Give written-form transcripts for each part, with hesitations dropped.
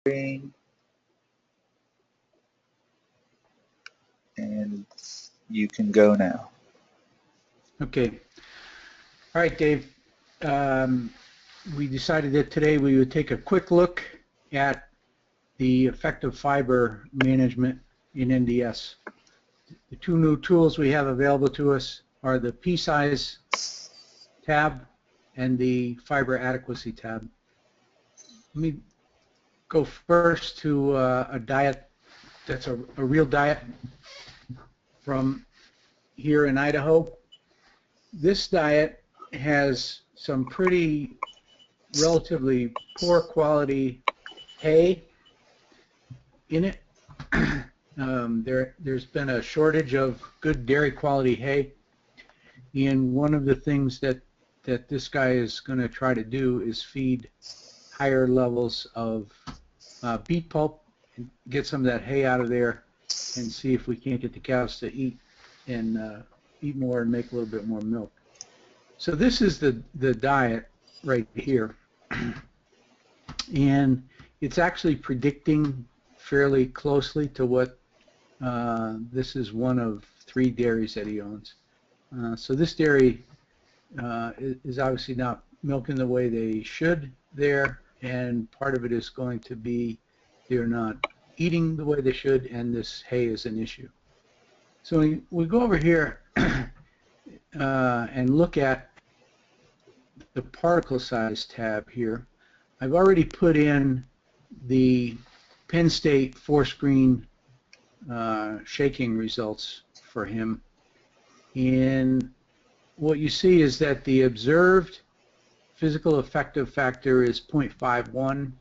screen. And you can go now. Okay. All right, Dave. We decided that today we would take a quick look at the effective fiber management in NDS. The two new tools we have available to us are the P-size tab and the fiber adequacy tab. Let me go first to a diet that's a real diet from here in Idaho. This diet has some pretty relatively poor quality hay in it. There's been a shortage of good dairy quality hay, and one of the things that this guy is going to try to do is feed higher levels of beet pulp and get some of that hay out of there and see if we can't get the cows to eat and eat more and make a little bit more milk. So this is the diet right here, and it's actually predicting fairly closely to what this is one of 3 dairies that he owns. So this dairy is obviously not milking the way they should there, and part of it is going to be they're not eating the way they should, and this hay is an issue. So we go over here and look at the particle size tab here. I've already put in the Penn State 4-screen shaking results for him, and what you see is that the observed physical effective factor is 0.51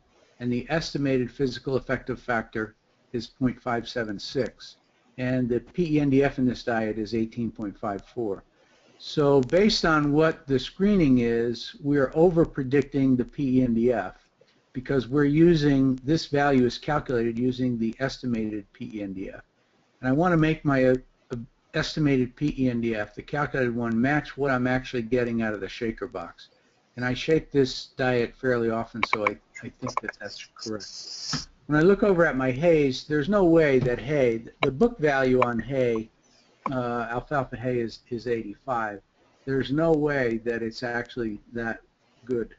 and the estimated physical effective factor is 0.576, and the PENDF in this diet is 18.54. So based on what the screening is, we're over predicting the PENDF because we're using, this value is calculated using the estimated PENDF. And I want to make my estimated PENDF, the calculated one, match what I'm actually getting out of the shaker box. And I shake this diet fairly often, so I think that that's correct. When I look over at my hays, there's no way that hay, the book value on hay, alfalfa hay is 85. There's no way that it's actually that good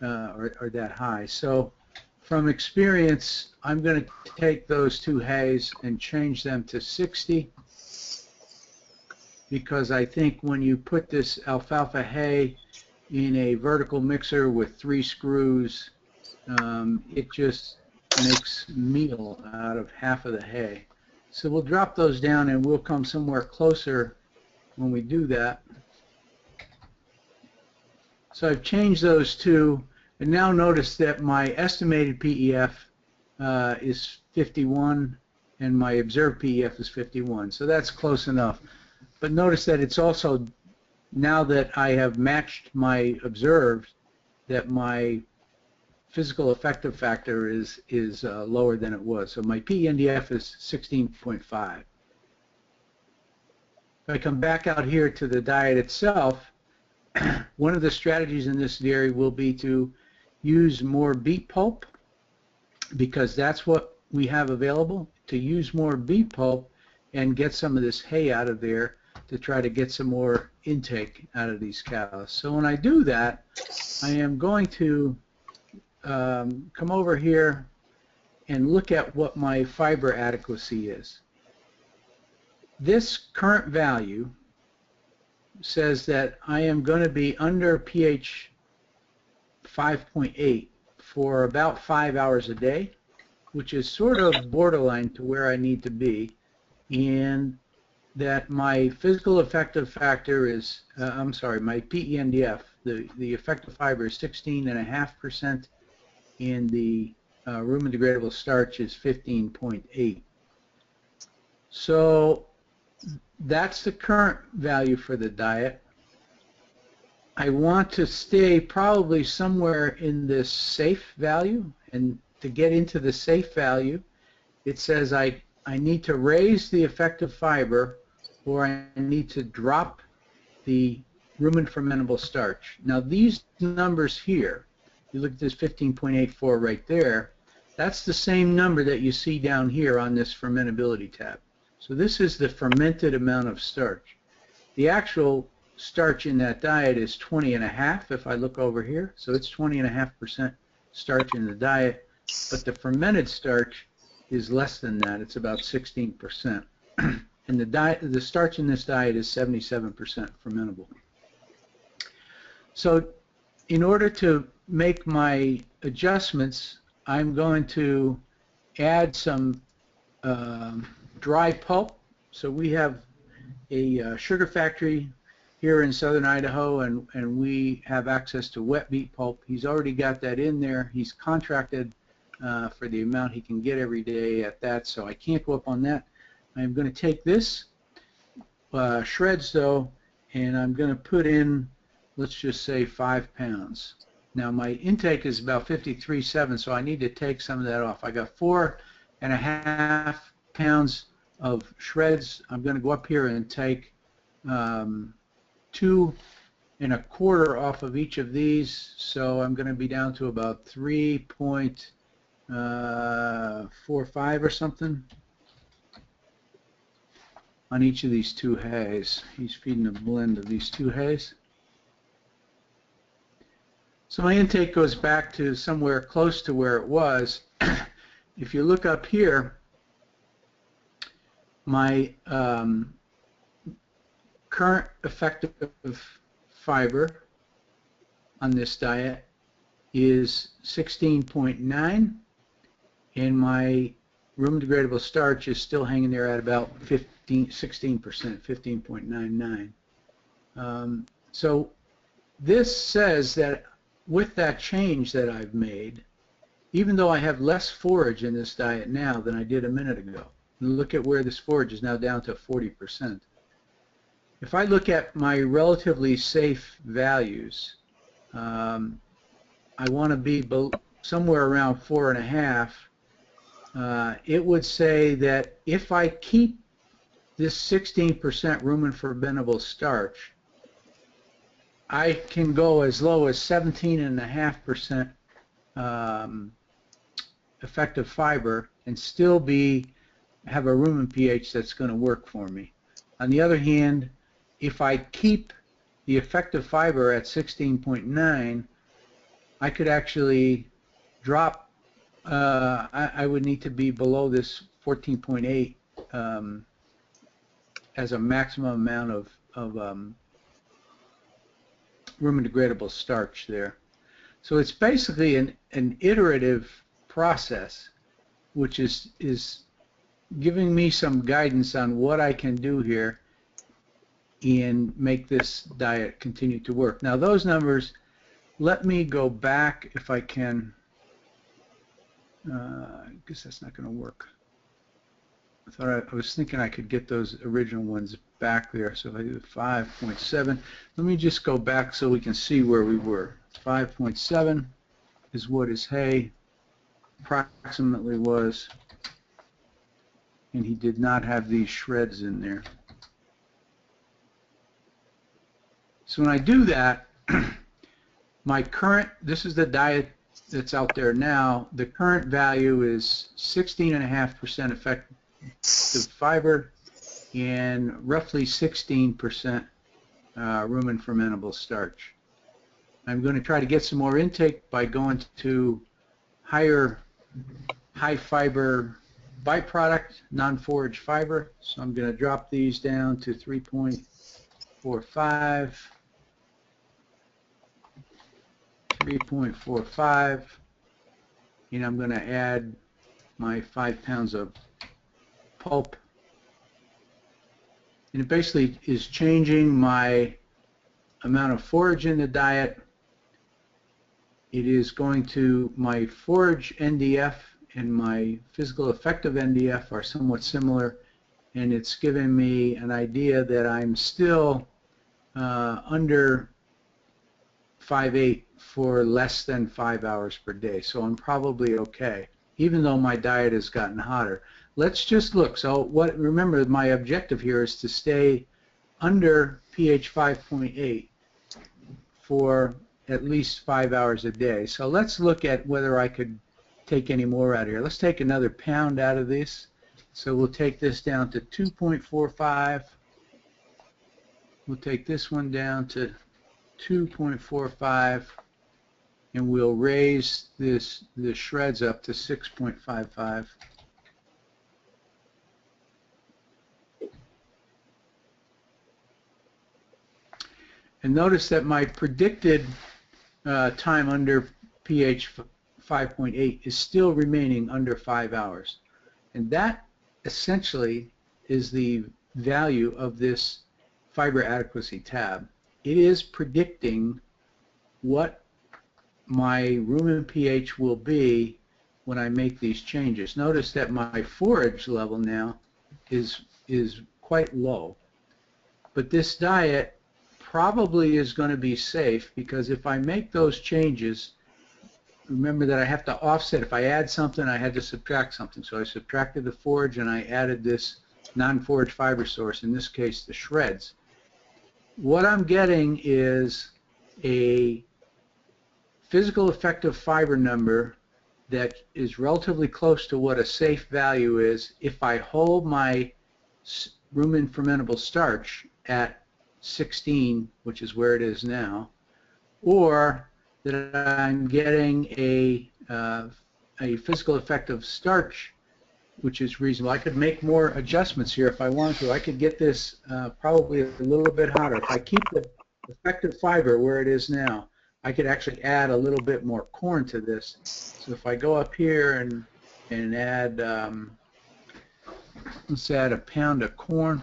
or that high. So from experience, I'm going to take those 2 hays and change them to 60, because I think when you put this alfalfa hay in a vertical mixer with 3 screws, it just makes meal out of half of the hay. So we'll drop those down and we'll come somewhere closer when we do that. So I've changed those 2, and now notice that my estimated PEF is 51 and my observed PEF is 51. So that's close enough. But notice that it's also, now that I have matched my observed, that my physical effective factor is lower than it was. So my PENDF is 16.5. If I come back out here to the diet itself, one of the strategies in this dairy will be to use more beet pulp, because that's what we have available, to use more beet pulp and get some of this hay out of there to try to get some more intake out of these cows. So when I do that, I am going to come over here and look at what my fiber adequacy is. This current value says that I am going to be under pH 5.8 for about 5 hours a day, which is sort of borderline to where I need to be, and that my physical effective factor is, my PENDF, the effective fiber is 16.5%, and the rumen degradable starch is 15.8. So that's the current value for the diet. I want to stay probably somewhere in this safe value, and to get into the safe value, it says I need to raise the effective fiber, or I need to drop the rumen fermentable starch. Now these numbers here, you look at this 15.84 right there, That's the same number that you see down here on this fermentability tab. So this is the fermented amount of starch. The actual starch in that diet is 20.5 if I look over here. So it's 20.5% starch in the diet, but the fermented starch is less than that. It's about 16%. And the starch in this diet is 77% fermentable. So in order to make my adjustments, I'm going to add some dry pulp. So we have a sugar factory here in southern Idaho, and we have access to wet beet pulp. He's already got that in there. He's contracted for the amount he can get every day at that, so I can't go up on that. I'm going to take this shreds though, and I'm going to put in, let's just say 5 pounds. Now my intake is about 53.7, so I need to take some of that off. I got 4.5 pounds of shreds. I'm going to go up here and take 2.25 off of each of these, so I'm going to be down to about 3.45 or something on each of these 2 hays. He's feeding a blend of these 2 hays. So my intake goes back to somewhere close to where it was. If you look up here, my current effective fiber on this diet is 16.9, and my room degradable starch is still hanging there at about 16%, 15.99. So this says that with that change that I've made, even though I have less forage in this diet now than I did a minute ago, look at where this forage is now down to 40%. If I look at my relatively safe values, I want to be somewhere around 4.5. It would say that if I keep this 16% rumen fermentable starch, I can go as low as 17.5% effective fiber and still have a rumen pH that's going to work for me. On the other hand, if I keep the effective fiber at 16.9, I could actually drop, I would need to be below this 14.8 as a maximum amount of rumen degradable starch there. So it's basically an iterative process, which is giving me some guidance on what I can do here and make this diet continue to work. Now those numbers, let me go back if I can. I guess that's not going to work. I was thinking I could get those original ones back there. So if I do 5.7, let me just go back so we can see where we were. 5.7 is what his hay approximately was, and he did not have these shreds in there. So when I do that, my current, this is the diet that's out there now, the current value is 16.5% effective fiber and roughly 16% rumen fermentable starch. I'm going to try to get some more intake by going to high fiber byproduct, non-forage fiber. So I'm going to drop these down to 3.45, 3.45, and I'm going to add my 5 pounds of pulp. And it basically is changing my amount of forage in the diet. It is going to, my forage NDF and my physical effective NDF are somewhat similar, and it's giving me an idea that I'm still under 5.8 for less than 5 hours per day. So I'm probably okay, even though my diet has gotten hotter. Let's just look. So remember, my objective here is to stay under pH 5.8 for at least 5 hours a day. So let's look at whether I could take any more out of here. Let's take another pound out of this. So we'll take this down to 2.45. We'll take this one down to 2.45, and we'll raise the shreds up to 6.55. And notice that my predicted time under pH 5.8 is still remaining under 5 hours. And that essentially is the value of this fiber adequacy tab. It is predicting what my rumen pH will be when I make these changes. Notice that my forage level now is quite low. But this diet probably is going to be safe, because if I make those changes, remember that I have to offset. If I add something, I had to subtract something. So I subtracted the forage and I added this non-forage fiber source, in this case the shreds. What I'm getting is a physical effective fiber number that is relatively close to what a safe value is if I hold my rumen fermentable starch at 16, which is where it is now, or that I'm getting a physical effective starch which is reasonable. I could make more adjustments here if I wanted to. I could get this probably a little bit hotter. If I keep the effective fiber where it is now, I could actually add a little bit more corn to this. So if I go up here and add, let's add a pound of corn.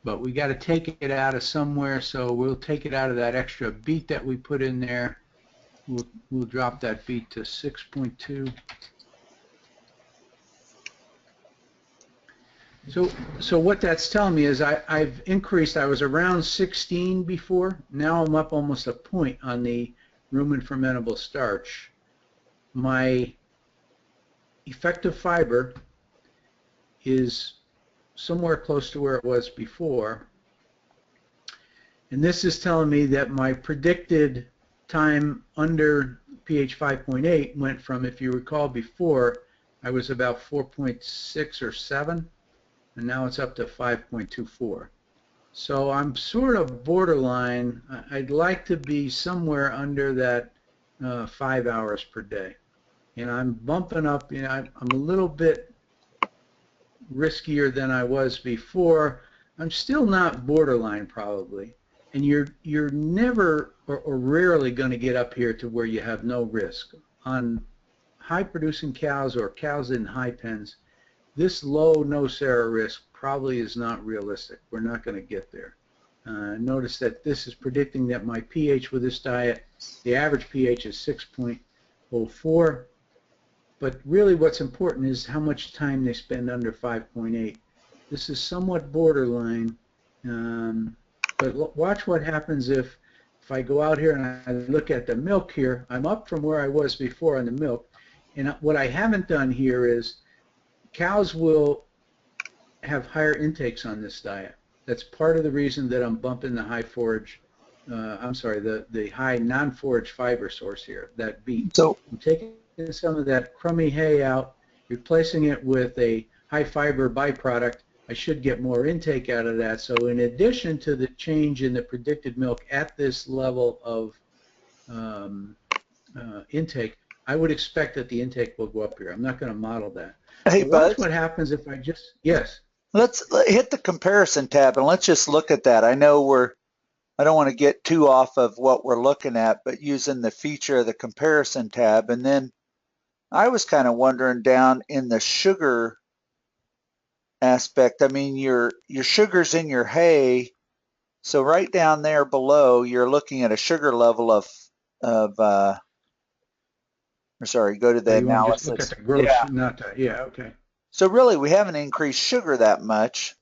But we got to take it out of somewhere, so we'll take it out of that extra beet that we put in there. We'll drop that beet to 6.2. So what that's telling me is I've increased. I was around 16 before. Now I'm up almost a point on the rumen fermentable starch. My effective fiber is somewhere close to where it was before. And this is telling me that my predicted time under pH 5.8 went from, if you recall before, I was about 4.6 or 7, and now it's up to 5.24. So I'm sort of borderline. I'd like to be somewhere under that 5 hours per day. And I'm bumping up, you know, I'm a little bit riskier than I was before. I'm still not borderline probably, and you're never or rarely going to get up here to where you have no risk. On high producing cows or cows in high pens, this low no-sera risk probably is not realistic. We're not going to get there. Notice that this is predicting that my pH with this diet, the average pH is 6.04. But really what's important is how much time they spend under 5.8. This is somewhat borderline, but watch what happens if I go out here and I look at the milk here. I'm up from where I was before on the milk, and what I haven't done here is cows will have higher intakes on this diet. That's part of the reason that I'm bumping the high forage, the high non-forage fiber source here, that beet. So I'm taking some of that crummy hay out, replacing it with a high fiber byproduct. I should get more intake out of that. So in addition to the change in the predicted milk at this level of intake, I would expect that the intake will go up here. I'm not going to model that. hey, But Buzz, watch what happens if I just, yes. let's hit the comparison tab and let's just look at that. I know I don't want to get too off of what we're looking at, but using the feature of the comparison tab, and then I was kind of wondering down in the sugar aspect. I mean, your sugar's in your hay, so right down there below, you're looking at a sugar level of or sorry, go to the You want to just look at analysis. the gross, Yeah. not the, yeah, okay. So really, we haven't increased sugar that much,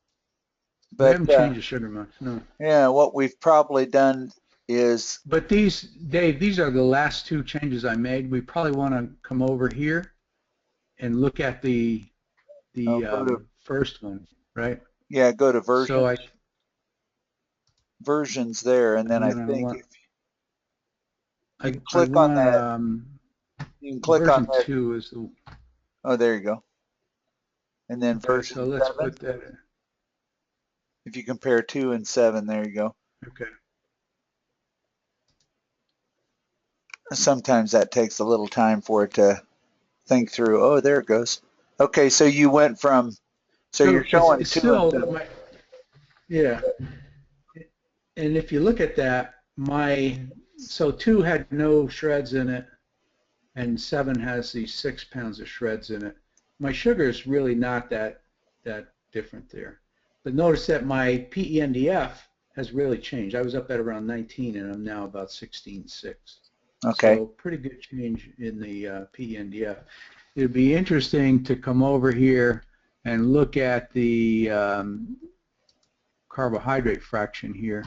We but haven't changed the sugar much, no. yeah, what we've probably done is. But these, Dave, these are the last two changes I made. We probably want to come over here and look at the Go to, first one, right? yeah, go to versions. So Versions there, and then I I think want, if You can I click on want that. You can click on version that. 2 is the, Oh, there you go. And then okay, version so let's 7. put that in. If you compare 2 and 7, there you go. Okay. Sometimes that takes a little time for it to think through. Oh, there it goes. Okay, so you went from, so you're So showing it's 2 and still 7. yeah. And if you look at that, so 2 had no shreds in it, and 7 has these 6 pounds of shreds in it. My sugar is really not that different there. But notice that my PENDF has really changed. I was up at around 19, and I'm now about 16.6. Okay. So pretty good change in the PENDF. It'd be interesting to come over here and look at the carbohydrate fraction here.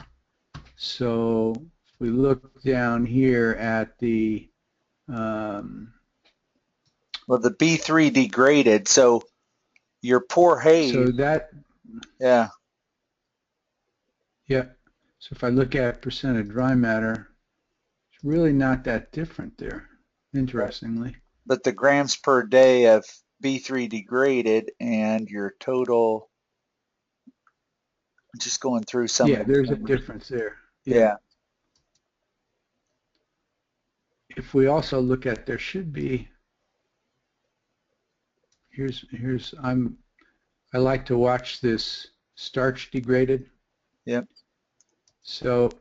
So if we look down here at the Well, the B3 degraded, so your poor haze, so that yeah. yeah. So if I look at percent of dry matter, it's really not that different there, interestingly. But the grams per day of B3 degraded and your total, just going through some of Yeah, these there's a numbers. difference there. Yeah. Yeah. If we also look at, there should be, I like to watch this starch degraded. Yep. So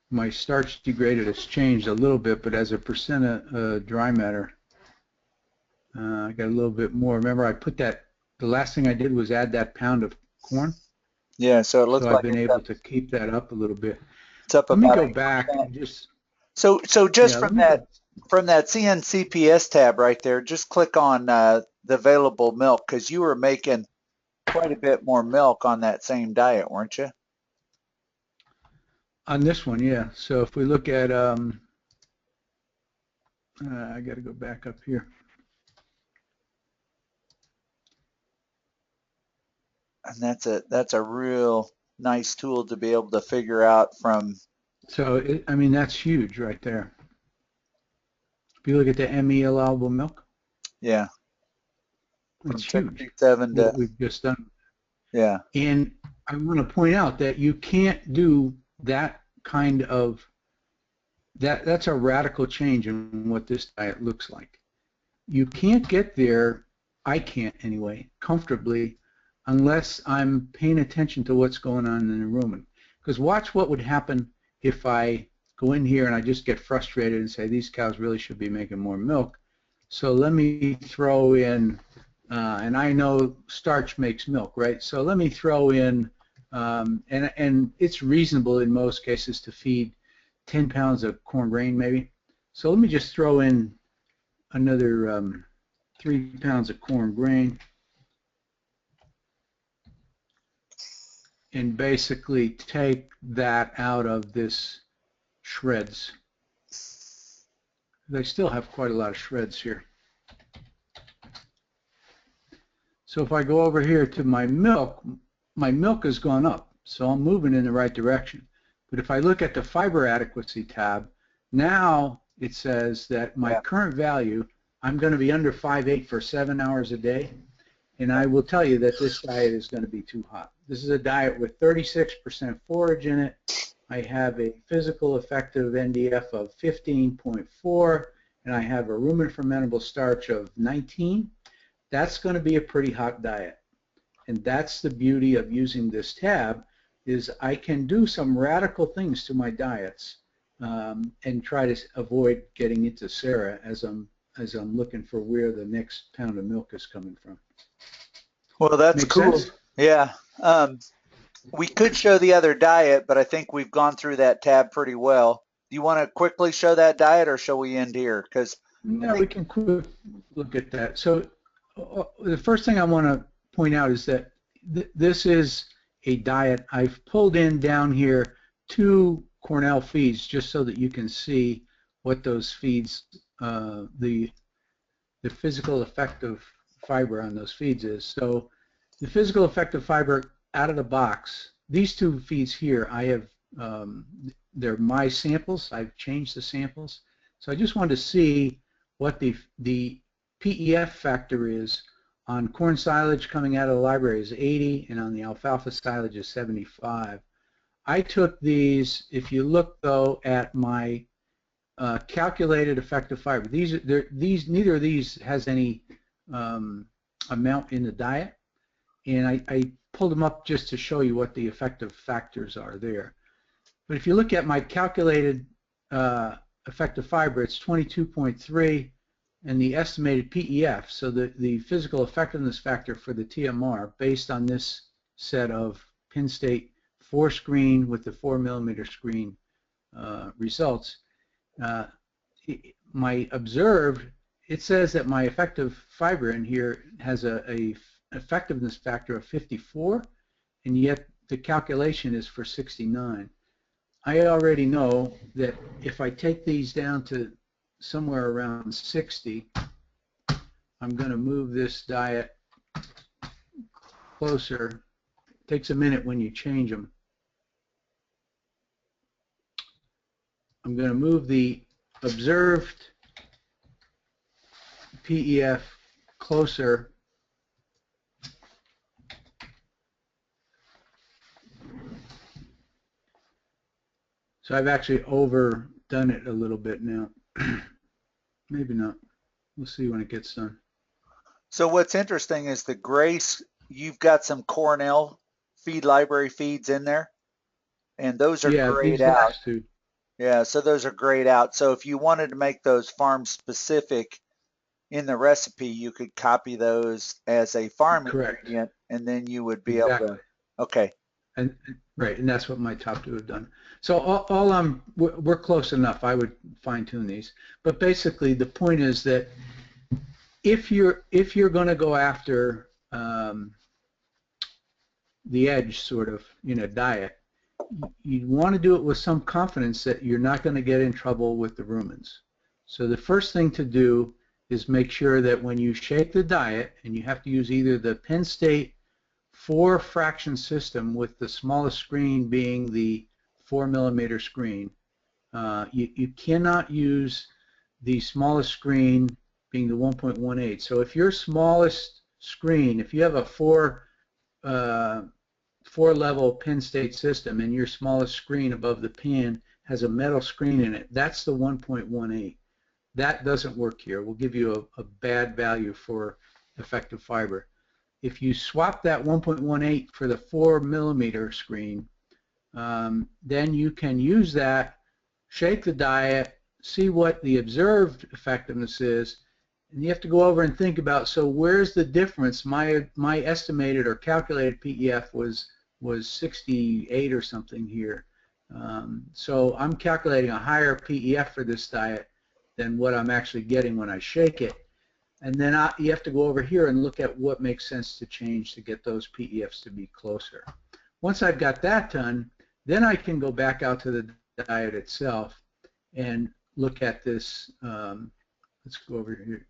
my starch degraded has changed a little bit, but as a percent of dry matter, I got a little bit more. Remember, I put that, the last thing I did was add that pound of corn. Yeah, so it looks So I've like been able to keep that up a little bit. it's up Let me about go back 8%. and just, So just yeah, let me go. from that CNCPS tab right there, just click on the available milk because you were making quite a bit more milk on that same diet, weren't you? On this one, yeah. So if we look at, I got to go back up here. And that's a real nice tool to be able to figure out from. So, I mean, that's huge right there. If you look at the ME allowable milk, Yeah, from it's huge 67 to, what we've just done. yeah. And I want to point out that you can't do that kind of, that's a radical change in what this diet looks like. You can't get there, I can't anyway, comfortably, unless I'm paying attention to what's going on in the rumen. Because watch what would happen if I go in here and I just get frustrated and say these cows really should be making more milk. So let me throw in, and I know starch makes milk, right? So let me throw in, and it's reasonable in most cases to feed 10 pounds of corn grain maybe. So let me just throw in another 3 pounds of corn grain and basically take that out of this shreds. They still have quite a lot of shreds here. So if I go over here to my milk has gone up, so I'm moving in the right direction. But if I look at the fiber adequacy tab, now it says that my Yeah. current value, I'm going to be under 5.8 for 7 hours a day. And I will tell you that this diet is going to be too hot. This is a diet with 36% forage in it. I have a physical effective NDF of 15.4, and I have a rumen fermentable starch of 19. That's going to be a pretty hot diet. And that's the beauty of using this tab, is I can do some radical things to my diets and try to avoid getting into Sarah as I'm looking for where the next pound of milk is coming from. Well, that's Make cool. sense? Yeah. We could show the other diet, but I think we've gone through that tab pretty well. Do you want to quickly show that diet, or shall we end here? Because I Yeah, we think, can quick look at that. So the first thing I want to point out is that this is a diet. I've pulled in down here 2 Cornell feeds just so that you can see what those feeds, the physical effective fiber on those feeds is. So the physical effective fiber out of the box, these 2 feeds here, I have, they're my samples. I've changed the samples. So I just wanted to see what the PEF factor is on corn silage coming out of the library is 80, and on the alfalfa silage is 75. I took these, if you look though at my calculated effective fiber, neither of these has any amount in the diet, and I pulled them up just to show you what the effective factors are there. But if you look at my calculated effective fiber, it's 22.3, and the estimated PEF, so the physical effectiveness factor for the TMR, based on this set of pin state 4 screen with the 4 millimeter screen results, my observed, it says that my effective fiber in here has a effectiveness factor of 54, and yet the calculation is for 69. I already know that if I take these down to somewhere around 60, I'm going to move this diet closer. It takes a minute when you change them. I'm going to move the observed PEF closer . So I've actually overdone it a little bit now. Maybe not. We'll see when it gets done. So what's interesting is the gray, you've got some Cornell feed library feeds in there, and those are grayed out. Last two. Yeah, so those are grayed out. So if you wanted to make those farm specific in the recipe, you could copy those as a farm ingredient, and then you would be able to. Okay. And right, and that's what my top two have done. So we're close enough. I would fine tune these, but basically the point is that if you're going to go after the edge sort of in a diet, you want to do it with some confidence that you're not going to get in trouble with the rumens. So the first thing to do is make sure that when you shake the diet, and you have to use either the Penn State 4 fraction system with the smallest screen being the 4 millimeter screen, you cannot use the smallest screen being the 1.18. So if your smallest screen, if you have a 4 level Penn State system and your smallest screen above the pan has a metal screen in it, that's the 1.18. That doesn't work here. We'll give you a bad value for effective fiber. If you swap that 1.18 for the 4 millimeter screen, then you can use that, shake the diet, see what the observed effectiveness is, and you have to go over and think about, so where's the difference? My estimated or calculated PEF was 68 or something here. So I'm calculating a higher PEF for this diet than what I'm actually getting when I shake it. And then you have to go over here and look at what makes sense to change to get those PEFs to be closer. Once I've got that done, then I can go back out to the diet itself and look at this. Let's go over here.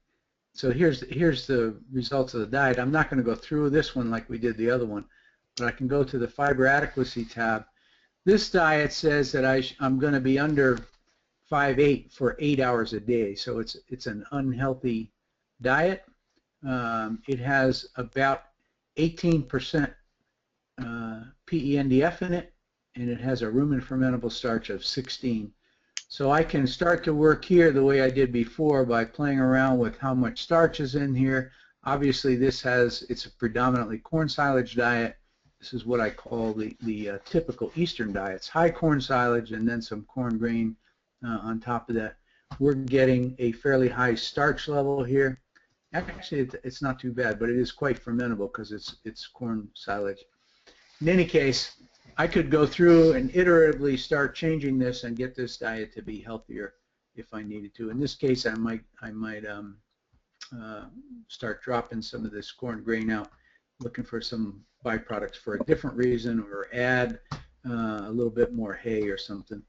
So here's the results of the diet. I'm not going to go through this one like we did the other one, but I can go to the fiber adequacy tab. This diet says that I'm going to be under 5.8 for 8 hours a day, so it's an unhealthy diet. It has about 18% PENDF in it, and it has a rumen fermentable starch of 16. So I can start to work here the way I did before by playing around with how much starch is in here. Obviously it's a predominantly corn silage diet. This is what I call the typical Eastern diets, high corn silage and then some corn grain on top of that. We're getting a fairly high starch level here. Actually, it's not too bad, but it is quite fermentable because it's corn silage. In any case, I could go through and iteratively start changing this and get this diet to be healthier if I needed to. In this case, I might start dropping some of this corn grain out, looking for some byproducts for a different reason, or add a little bit more hay or something.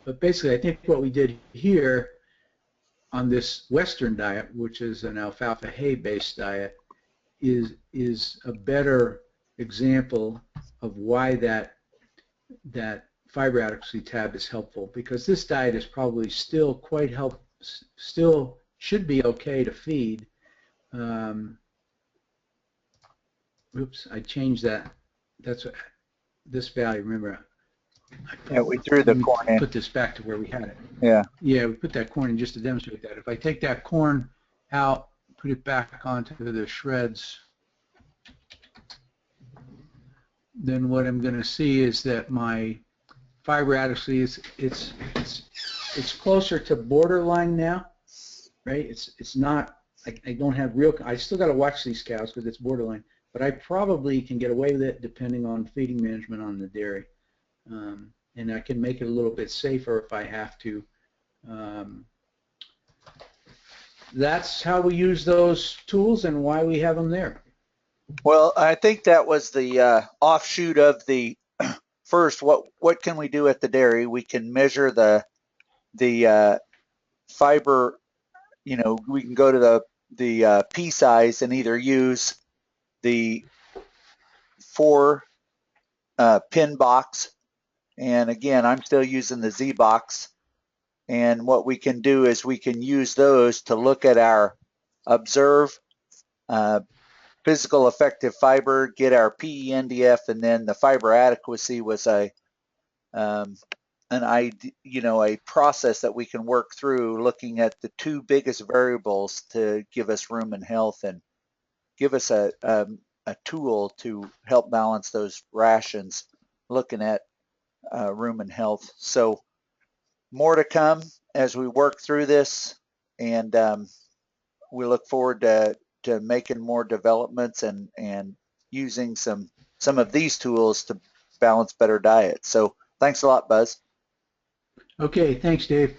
But basically, I think what we did here on this Western diet, which is an alfalfa hay-based diet, is a better example of why that fiber adequacy tab is helpful, because this diet is probably still still should be okay to feed. Oops, I changed that. That's what, this value. Remember, Yeah, we threw the let me corn in. put this back to where we had it. Yeah. Yeah, we put that corn in just to demonstrate that. If I take that corn out, put it back onto the shreds, then what I'm going to see is that my fiber adequacy is it's closer to borderline now, right? It's not. I don't have real. I still got to watch these cows because it's borderline, but I probably can get away with it depending on feeding management on the dairy, and I can make it a little bit safer if I have to. That's how we use those tools and why we have them there. Well, I think that was the offshoot of the first. What can we do at the dairy? We can measure the fiber. You know, we can go to the P size and either use the 4 pin box, and again, I'm still using the Z box. And what we can do is we can use those to look at our observe physical effective fiber, get our PENDF, and then the fiber adequacy was a process that we can work through, looking at the 2 biggest variables to give us room and health, and give us a tool to help balance those rations, looking at room and health. So more to come as we work through this, and we look forward to making more developments and using some of these tools to balance better diet. So thanks a lot, Buzz. Okay, thanks, Dave.